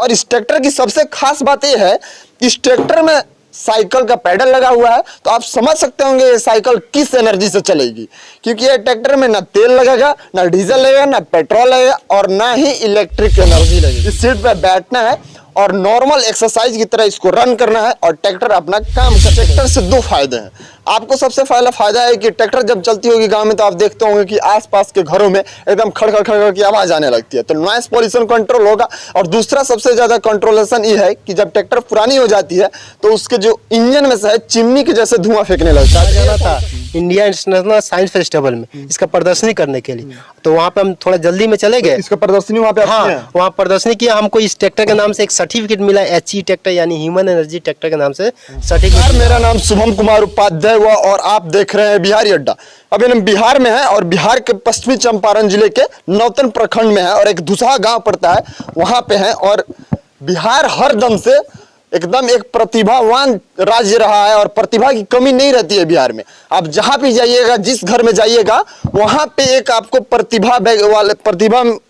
और इस ट्रैक्टर की सबसे खास बात यह है कि इस ट्रैक्टर में साइकिल का पैडल लगा हुआ है। तो आप समझ सकते होंगे ये साइकिल किस एनर्जी से चलेगी, क्योंकि ये ट्रैक्टर में ना तेल लगेगा, ना डीजल लगेगा, ना पेट्रोल लगेगा और ना ही इलेक्ट्रिक एनर्जी लगेगी। इस सीट पे बैठना है और नॉर्मल एक्सरसाइज की तरह इसको रन करना है और ट्रैक्टर अपना काम कर। ट्रैक्टर से दो फायदे हैं। आपको सबसे पहला फायदा है कि ट्रैक्टर जब चलती होगी गांव में तो आप देखते होंगे कि आसपास के घरों में एकदम खड़खड़ खड़खड़ की आवाज आने लगती है, तो नॉइस पॉल्यूशन कंट्रोल होगा। और दूसरा सबसे ज्यादा कंट्रोलेशन ये है कि जब ट्रैक्टर पुरानी हो जाती है तो उसके जो इंजन में से है चिमनी के जैसे धुआं फेंकने लगता है। जाना था इंडिया इंटरनेशनल साइंस फेस्टिवल में इसका प्रदर्शनी करने के लिए, तो वहाँ पे हम थोड़ा जल्दी में चले गए। इसका प्रदर्शनी वहाँ पे हाँ, वहाँ प्रदर्शनी किया। हमको इस ट्रैक्टर के नाम से एक सर्टिफिकेट मिला, HE ट्रैक्टर यानी ह्यूमन एनर्जी ट्रैक्टर के नाम से सर्टिफिकेट। मेरा नाम शुभम कुमार उपाध्याय हुआ और आप देख रहे हैं बिहारी अड्डा। अभी हम बिहार में हैं और बिहार के पश्चिमी चंपारण जिले के नौतन प्रखंड में है और एक दूसरा गांव पड़ता है, वहां पे है। और बिहार हर दम से एकदम एक प्रतिभावान राज्य रहा है और प्रतिभा की कमी नहीं रहती है बिहार में। आप जहां भी जाइएगा, जिस घर में जाइएगा, वहां पे एक आपको प्रतिभा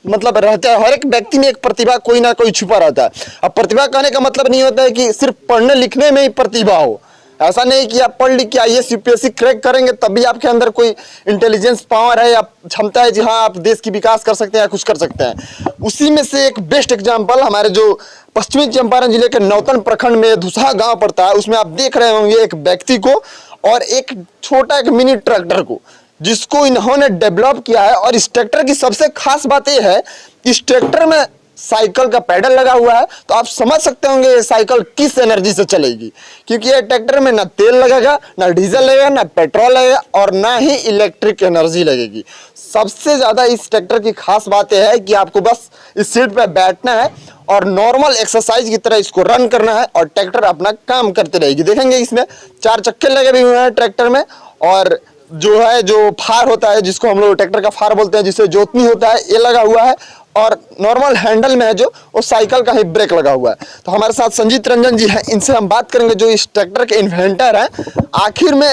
मतलब रहता है। हर एक व्यक्ति में एक प्रतिभा कोई ना कोई छुपा रहता है। अब प्रतिभा कहने का मतलब नहीं होता है कि सिर्फ पढ़ने लिखने में ही प्रतिभा हो। ऐसा नहीं कि आप पढ़ लिख के IAS UPSC क्रैक करेंगे तभी आपके अंदर कोई इंटेलिजेंस पावर है या क्षमता है जी हाँ आप देश की विकास कर सकते हैं या कुछ कर सकते हैं। उसी में से एक बेस्ट एग्जांपल हमारे जो पश्चिमी चंपारण जिले के नौतन प्रखंड में धुसा गांव पड़ता है, उसमें आप देख रहे होंगे एक व्यक्ति को और एक छोटा एक मिनी ट्रैक्टर को, जिसको इन्होंने डेवलप किया है। और इस ट्रैक्टर की सबसे खास बात यह है कि इस ट्रैक्टर में साइकिल का पैडल लगा हुआ है। तो आप समझ सकते होंगे ये साइकिल किस एनर्जी से चलेगी, क्योंकि ये ट्रैक्टर में ना तेल लगेगा, ना डीजल लगेगा, ना पेट्रोल लगेगा और ना ही इलेक्ट्रिक एनर्जी लगेगी। सबसे ज्यादा इस ट्रैक्टर की खास बात यह है कि आपको बस इस सीट पे बैठना है और नॉर्मल एक्सरसाइज की तरह इसको रन करना है और ट्रैक्टर अपना काम करते रहेगी। देखेंगे इसमें 4 चक्के लगे भी हुए हैं ट्रैक्टर में, और जो फार होता है जिसको हम लोग ट्रैक्टर का फार बोलते हैं, जिससे जोतनी होता है, ये लगा हुआ है। और नॉर्मल हैंडल में है जो वो साइकिल का ही ब्रेक लगा हुआ है। तो हमारे साथ संजीत रंजन जी हैं, इनसे हम बात करेंगे जो इस ट्रैक्टर के इन्वेंटर हैं। आखिर में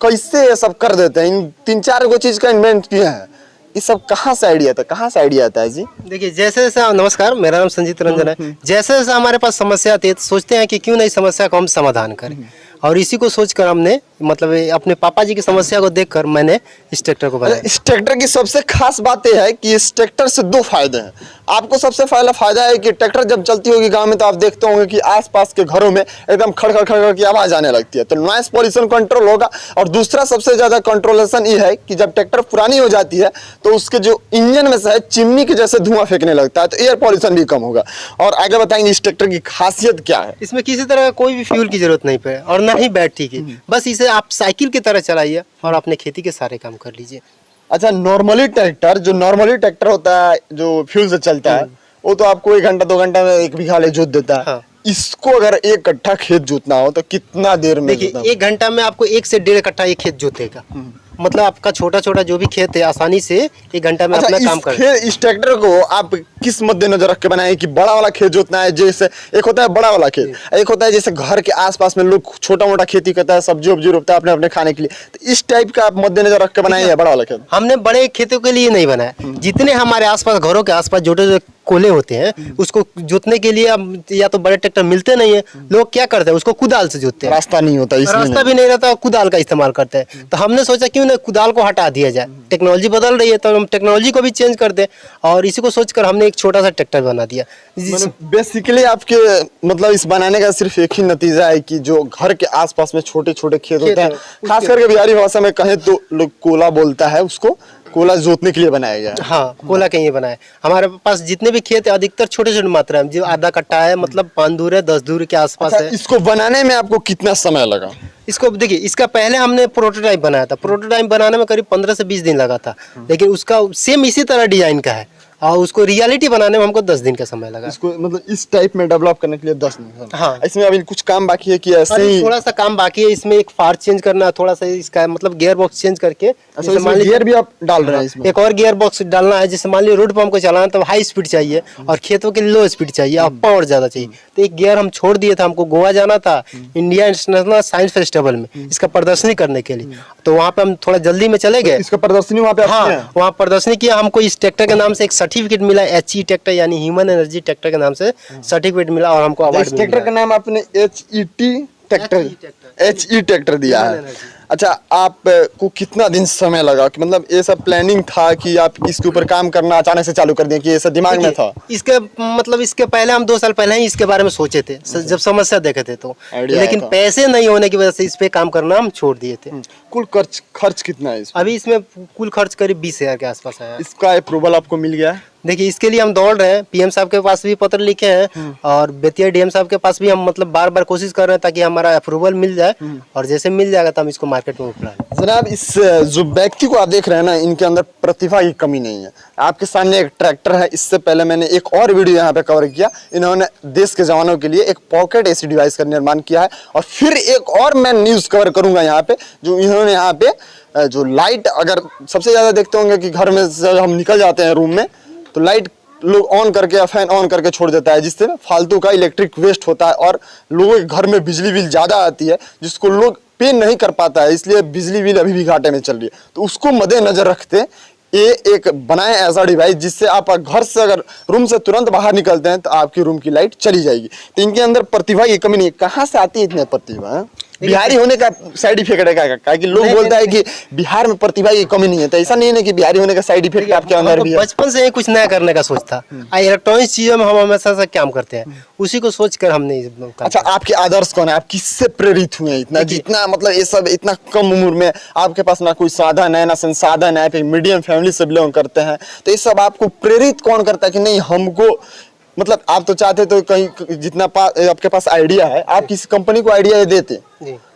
कैसे ये सब कर देते हैं, इन 3-4 गो चीज का इन्वेंट किए हैं, ये सब कहाँ से आइडिया था, कहाँ से आइडिया आता है जी? देखिए जैसे जैसे, नमस्कार, मेरा नाम संजीत रंजन है। जैसे जैसे हमारे पास समस्या आती है तो सोचते हैं कि क्यों नहीं समस्या को हम समाधान करें, और इसी को सोचकर हमने मतलब अपने पापा जी की समस्या को देखकर मैंने इस ट्रैक्टर को बनाया। इस ट्रैक्टर की सबसे खास बात यह है कि इस ट्रैक्टर से 2 फायदे हैं। आपको सबसे पहला फायदा है कि ट्रैक्टर जब चलती होगी गांव में तो आप देखते होंगे कि आसपास के घरों में एकदम खड़खड़ खड़खड़ की आवाज आने लगती है, तो नॉइस पॉल्यूशन कंट्रोल होगा। और दूसरा सबसे ज्यादा कंट्रोलेशन ये है कि जब ट्रैक्टर पुरानी हो जाती है तो उसके जो इंजन में से है चिमनी के जैसे धुआं फेंकने लगता है, तो एयर पॉल्यूशन भी कम होगा। और आगे बताएंगे इस ट्रैक्टर की खासियत क्या है। इसमें किसी तरह का कोई भी फ्यूल की जरूरत नहीं पड़े और ना ही बैटरी की, बस इसे आप साइकिल की तरह चलाइए और अपने खेती के सारे काम कर लीजिए। अच्छा, नॉर्मली ट्रैक्टर होता है जो फ्यूल से चलता है, वो तो आपको 1 घंटा 2 घंटा में 1 बीघा ले जोत देता है। हाँ। इसको अगर 1 कट्ठा खेत जोतना हो तो कितना देर में? देखिए 1 घंटा में आपको 1 से 1.5 कट्ठा ये खेत जोतेगा। मतलब आपका छोटा छोटा जो भी खेत है आसानी से 1 घंटा में अपना काम कर। इस ट्रैक्टर को आप किस मद्देनजर रख के बनाए कि बड़ा वाला खेत जोतना है? जैसे एक होता है बड़ा वाला खेत, एक होता है जैसे घर के आसपास में लोग छोटा मोटा खेती करता है, सब्जी वब्जी रोपता है अपने अपने खाने के लिए, तो इस टाइप का आप मद्देनजर रख के बनाए है बड़ा वाला खेत? हमने बड़े खेतों के लिए नहीं बनाया। जितने हमारे आसपास घरों के आसपास छोटे कोले होते हैं उसको जोतने के लिए अब या तो बड़े ट्रैक्टर मिलते नहीं है, लोग क्या करते हैं उसको कुदाल से जोतते हैं। रास्ता नहीं होता, रास्ता भी नहीं रहता, कुदाल का इस्तेमाल करते हैं। तो हमने सोचा क्यों ना कुदाल को हटा दिया जाए, टेक्नोलॉजी बदल रही है तो हम टेक्नोलॉजी को भी चेंज कर दें, और इसी को सोचकर हमने एक छोटा सा ट्रैक्टर बना दिया। बेसिकली आपके मतलब इस बनाने का सिर्फ एक ही नतीजा है कि जो घर के आसपास में छोटे छोटे खेत होते हैं, खास करके बिहारी भाषा में कहें तो लोग कोला बोलता है, उसको कोला जोतने के लिए बनाया गया है। हाँ, कोला के लिए बनाया। हमारे पास जितने भी खेत है अधिकतर छोटे छोटे मात्रा में, जो आधा कट्टा है, मतलब 5 दूर है, 10 दूर के आसपास है। इसको बनाने में आपको कितना समय लगा? इसको देखिए, इसका पहले हमने प्रोटोटाइप बनाया था। प्रोटोटाइप बनाने में करीब 15 से 20 दिन लगा था, लेकिन उसका सेम इसी तरह डिजाइन का है और उसको रियलिटी बनाने में हमको 10 दिन का समय लगा। इसको मतलब इस टाइप में डेवलप करने के लिए 10 दिन? हाँ। इसमें अभी कुछ काम बाकी है कि ऐसे ही? थोड़ा सा काम बाकी है, इसमें एक फार चेंज करना है, थोड़ा सा इसका मतलब गियर बॉक्स चेंज करके। अच्छा, इसमें गियर भी आप डाल रहे हैं इसमें? एक और गियर बॉक्स डालना है, जैसे मान लीजिए रोड पर हमको चलाना तो हाई स्पीड चाहिए और खेतों के लिए लो स्पीड चाहिए और पावर ज्यादा चाहिए, तो एक गियर हम छोड़ दिए थे। हमको गोवा जाना था इंडिया इंटरनेशनल साइंस फेस्टिवल में इसका प्रदर्शनी करने के लिए, तो वहाँ पे हम थोड़ा जल्दी में चले गए। इसका प्रदर्शनी वहाँ पे? हाँ, वहाँ प्रदर्शनी किया। हमको इस ट्रैक्टर के नाम से एक सर्टिफिकेट मिला HE ट्रैक्टर यानी ह्यूमन एनर्जी ट्रैक्टर के नाम से सर्टिफिकेट मिला और हमको अवार्ड इस ट्रैक्टर का नाम आपने HET ट्रैक्टर HE ट्रैक्टर दिया है। अच्छा, आपको कितना दिन समय लगा कि मतलब ये सब प्लानिंग था कि आप इसके ऊपर काम करना अचानक से चालू कर दिए कि ये सब दिमाग में था? इसके मतलब इसके पहले हम 2 साल पहले ही इसके बारे में सोचे थे जब समस्या देखे थे तो, लेकिन पैसे नहीं होने की वजह से इस पे काम करना हम छोड़ दिए थे। कुल खर्च कितना है इसमें? अभी इसमें कुल खर्च करीब 20,000 के आसपास आया। इसका अप्रूवल आपको मिल गया है? देखिए, इसके लिए हम दौड़ रहे हैं, PM साहब के पास भी पत्र लिखे हैं और बेतिया DM साहब के पास भी हम मतलब बार बार कोशिश कर रहे हैं ताकि हमारा अप्रूवल मिल जाए और जैसे मिल जाएगा तो हम इसको मार्केट में उपला। जनाब, इस जो व्यक्ति को आप देख रहे हैं ना, इनके अंदर प्रतिभा की कमी नहीं है। आपके सामने एक ट्रैक्टर है। इससे पहले मैंने एक और वीडियो यहाँ पे कवर किया। इन्होंने देश के जवानों के लिए एक पॉकेट AC डिवाइस का निर्माण किया है और फिर एक और मैं न्यूज कवर करूंगा यहाँ पे, जो इन्होंने यहाँ पे जो लाइट, अगर सबसे ज्यादा देखते होंगे कि घर में जब हम निकल जाते हैं रूम में तो लाइट लोग ऑन करके या फैन ऑन करके छोड़ देता है, जिससे फालतू का इलेक्ट्रिक वेस्ट होता है और लोगों के घर में बिजली बिल ज्यादा आती है जिसको लोग पे नहीं कर पाता है, इसलिए बिजली बिल अभी भी घाटे में चल रही है। तो उसको मद्देनजर रखते ये एक बनाए ऐसा डिवाइस जिससे आप घर से अगर रूम से तुरंत बाहर निकलते हैं तो आपकी रूम की लाइट चली जाएगी। तो इनके अंदर प्रतिभा की कमी नहीं है। कहाँ से आती है इतनी प्रतिभा है? बिहारी होने का साइड इफेक्ट है क्या? कि लोग बोलता है कि बिहार में प्रतिभा की कमी नहीं है, तो ऐसा नहीं है कि बिहारी होने का साइड इफेक्ट आपके अंदर भी है? बचपन से ही कुछ नया करने का सोच था। इलेक्ट्रॉनिक चीजों में हम हमेशा से काम करते हैं, उसी को सोचकर हमने। अच्छा, आपके आदर्श कौन है? आप किससे प्रेरित हुए इतना, जितना मतलब ये सब इतना कम उम्र में आपके पास ना कोई साधन है ना संसाधन है, फिर मीडियम फैमिली से बिलोंग करते हैं, तो ये सब आपको प्रेरित कौन करता है कि नहीं हमको, मतलब आप तो चाहते तो कहीं जितना आपके पास आइडिया है आप किसी कंपनी को आइडिया देते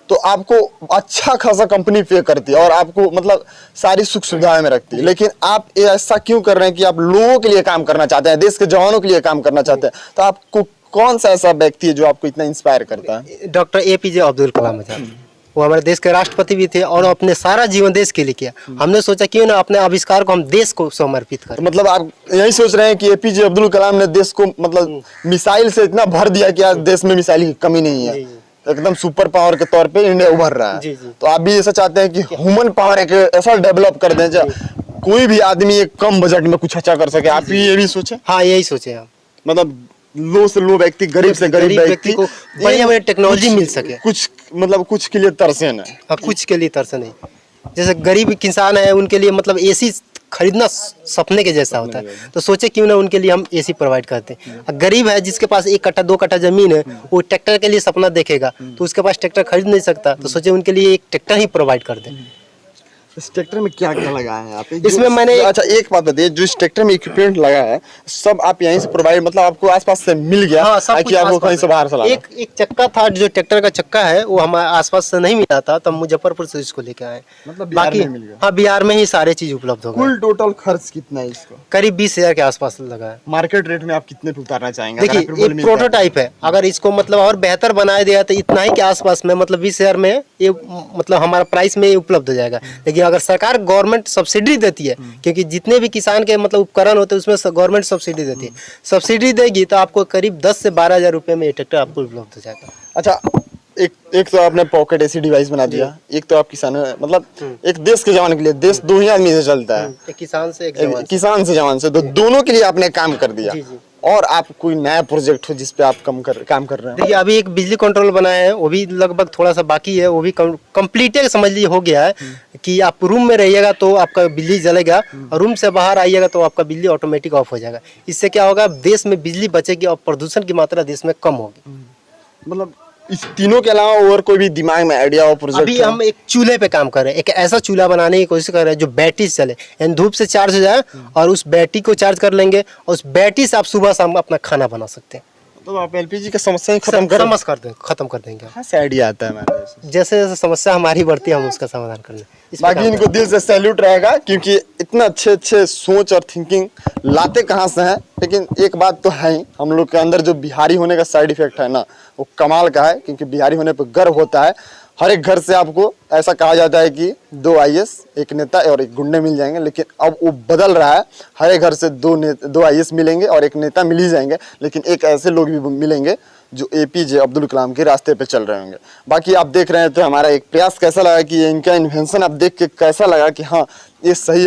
तो आपको अच्छा खासा कंपनी पे करती है और आपको मतलब सारी सुख सुविधाएं में रखती है, लेकिन आप ऐसा क्यों कर रहे हैं कि आप लोगों के लिए काम करना चाहते हैं, देश के जवानों के लिए काम करना चाहते हैं? तो आपको कौन सा ऐसा व्यक्ति है जो आपको इतना इंस्पायर करता है? Doctor APJ Abdul Kalam Azad. वो हमारे देश के राष्ट्रपति भी थे और अपने सारा जीवन देश के लिए किया। हमने सोचा क्यों ना अपने आविष्कार को हम देश को समर्पित करें। तो मतलब आप यही सोच रहे हैं कि APJ अब्दुल कलाम ने देश को मतलब मिसाइल से इतना भर दिया कि आज देश में मिसाइल की कमी नहीं है, एकदम सुपर पावर के तौर पे इंडिया उभर रहा है। तो आप भी ऐसा चाहते हैं कि ह्यूमन पावर एक ऐसा डेवलप कर दें जब कोई भी आदमी एक कम बजट में कुछ अच्छा कर सके? आप भी ये भी सोचे? हाँ, यही सोचे हम। मतलब लो से लो व्यक्ति, गरीब से गरीब व्यक्ति को बढ़िया टेक्नोलॉजी मिल सके, कुछ मतलब कुछ के लिए तरसे ना। हाँ, कुछ के लिए तरसे नहीं। जैसे गरीब किसान है उनके लिए मतलब AC खरीदना सपने के जैसा होता है, तो सोचे क्यों ना उनके लिए हम AC प्रोवाइड करते हैं। गरीब है जिसके पास 1 कट्ठा 2 कट्ठा जमीन है, वो ट्रैक्टर के लिए सपना देखेगा तो उसके पास ट्रैक्टर खरीद नहीं सकता, तो सोचे उनके लिए एक ट्रैक्टर ही प्रोवाइड कर दें। इस ट्रैक्टर में क्या क्या लगा है आप? इसमें मैंने अच्छा एक बात बताइए, जो इस ट्रैक्टर में इक्विपमेंट लगा है सब आप यहीं से प्रोवाइड, मतलब आपको आसपास से मिल गया? हाँ, सब कुछ आपको कहीं से बाहर से लाना? एक चक्का था, जो ट्रैक्टर का चक्का है वो हमारे आसपास से नहीं मिला था, तो हम मुजफ्फरपुर से इसको लेके आए। मतलब बिहार बाकी में मिल गया? हाँ, बिहार में ही सारे चीज उपलब्ध हो गए। कुल टोटल खर्च कितना है इसको? करीब 20,000 के आसपास लगा है। मार्केट रेट में आप कितने पे उतारना चाहेंगे? देखिए, एक प्रोटोटाइप है, अगर इसको मतलब और बेहतर बनाया दिया तो इतना ही के आसपास में मतलब 20,000 में ये मतलब हमारा प्राइस में उपलब्ध हो जाएगा। लेकिन अगर सरकार गवर्नमेंट सब्सिडी देती है, क्योंकि जितने भी किसान के मतलब उपकरण होते हैं उसमें गवर्नमेंट सब्सिडी देती है, सब्सिडी देगी तो आपको करीब 10 से 12,000 रुपए में ये ट्रैक्टर आपको उपलब्ध हो जाएगा। अच्छा, एक तो आपने पॉकेट AC डिवाइस बना दिया, एक तो आप किसान मतलब एक देश के जवान के लिए, देश दो ही आदमी से चलता है, एक किसान से एक जवान, किसान से जवान से, तो दोनों के लिए आपने काम कर दिया। और आप कोई नया प्रोजेक्ट हो जिस पे आप काम कर रहे हैं? देखिए, अभी एक बिजली कंट्रोल बनाया है, वो भी लगभग थोड़ा सा बाकी है, वो भी कंप्लीट है, समझ लीजिए हो गया है। कि आप रूम में रहिएगा तो आपका बिजली जलेगा और रूम से बाहर आइएगा तो आपका बिजली ऑटोमेटिक ऑफ हो जाएगा। इससे क्या होगा, देश में बिजली बचेगी और प्रदूषण की मात्रा देश में कम होगी। मतलब इस तीनों के अलावा और कोई भी दिमाग में आइडिया और प्रोजेक्ट? अभी हम एक चूल्हे पे काम कर रहे हैं, एक ऐसा चूल्हा बनाने की कोशिश कर रहे हैं जो बैटरी से चले, यानी धूप से चार्ज हो जाए और उस बैटरी को चार्ज कर लेंगे और उस बैटरी से आप सुबह शाम अपना खाना बना सकते हैं। तो आप LPG की समस्या खत्म कर देंगे। कहाँ से आइडिया आता है हमारे? जैसे जैसे समस्या हमारी बढ़ती है हम उसका समाधान कर लें। बाकी इनको दिल से सैल्यूट रहेगा, क्योंकि इतना अच्छे सोच और थिंकिंग लाते कहाँ से हैं। लेकिन एक बात तो है ही, हम लोग के अंदर जो बिहारी होने का साइड इफेक्ट है ना, वो कमाल का है, क्योंकि बिहारी होने पर गर्व होता है। हर एक घर से आपको ऐसा कहा जाता है कि 2 IAS, एक नेता और एक गुंडे मिल जाएंगे, लेकिन अब वो बदल रहा है। हर एक घर से 2 IAS मिलेंगे और एक नेता मिल ही जाएंगे, लेकिन एक ऐसे लोग भी मिलेंगे जो APJ अब्दुल कलाम के रास्ते पे चल रहे होंगे। बाकी आप देख रहे हैं तो हमारा एक प्रयास कैसा लगा कि इनका इन्वेंशन आप देख के कैसा लगा कि हाँ ये सही है।